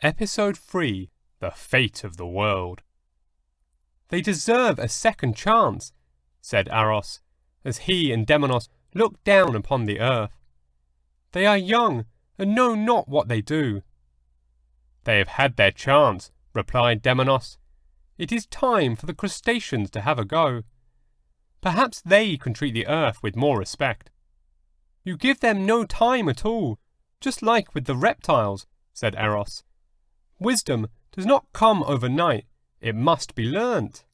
Episode 3: The Fate of the World. "They deserve a second chance," said Eros, as he and Demonos looked down upon the earth. "They are young, and know not what they do." "They have had their chance," replied Demonos. "It is time for the crustaceans to have a go. Perhaps they can treat the earth with more respect." "You give them no time at all, just like with the reptiles," said Eros. "Wisdom does not come overnight, it must be learnt."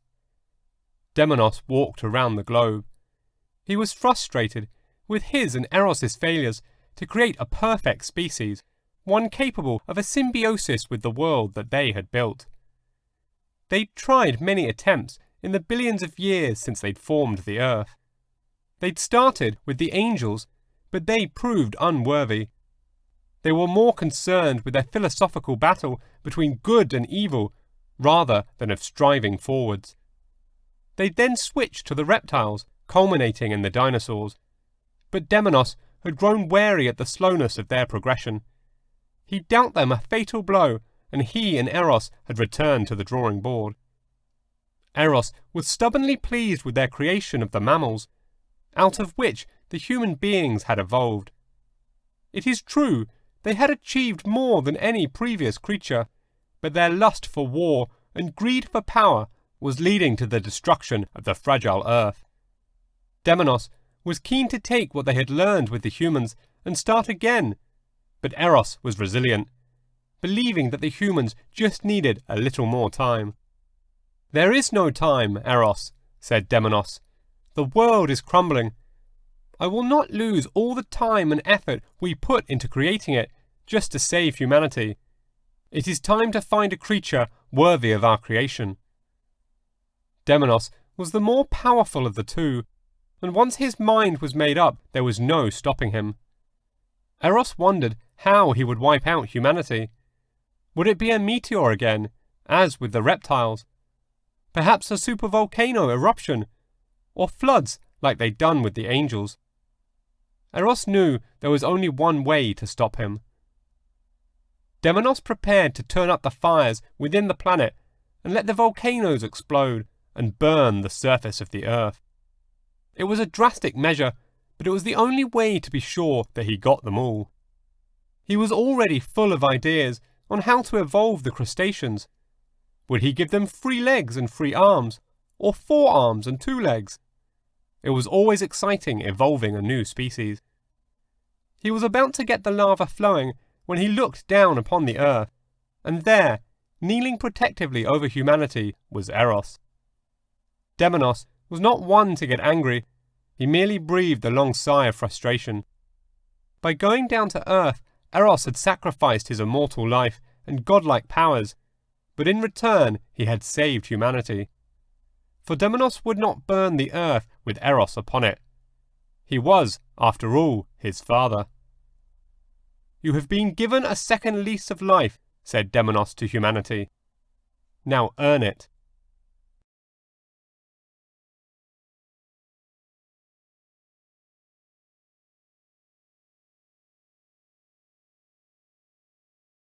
Demonos walked around the globe. He was frustrated with his and Eros's failures to create a perfect species, one capable of a symbiosis with the world that they had built. They'd tried many attempts in the billions of years since they'd formed the earth. They'd started with the angels, but they proved unworthy. They were more concerned with their philosophical battle between good and evil, rather than of striving forwards. They then switched to the reptiles, culminating in the dinosaurs. But Demonos had grown wary at the slowness of their progression. He dealt them a fatal blow, and he and Eros had returned to the drawing board. Eros was stubbornly pleased with their creation of the mammals, out of which the human beings had evolved. It is true, they had achieved more than any previous creature, but their lust for war and greed for power was leading to the destruction of the fragile earth. Demonos was keen to take what they had learned with the humans and start again, but Eros was resilient, believing that the humans just needed a little more time. "There is no time, Eros," said Demonos. "The world is crumbling. I will not lose all the time and effort we put into creating it just to save humanity. It is time to find a creature worthy of our creation." Demonos was the more powerful of the two, and once his mind was made up, there was no stopping him. Eros wondered how he would wipe out humanity. Would it be a meteor again, as with the reptiles? Perhaps a supervolcano eruption, or floods like they'd done with the angels? Eros knew there was only one way to stop him. Demonos prepared to turn up the fires within the planet and let the volcanoes explode and burn the surface of the earth. It was a drastic measure, but it was the only way to be sure that he got them all. He was already full of ideas on how to evolve the crustaceans. Would he give them 3 legs and 3 arms, or 4 arms and 2 legs? It was always exciting evolving a new species. He was about to get the lava flowing when he looked down upon the earth, and there, kneeling protectively over humanity, was Eros. Demonos was not one to get angry. He merely breathed a long sigh of frustration. By going down to earth, Eros had sacrificed his immortal life and godlike powers, but in return he had saved humanity. For Demonos would not burn the earth with Eros upon it. He was, after all, his father. "You have been given a second lease of life," said Demonos to humanity. "Now earn it."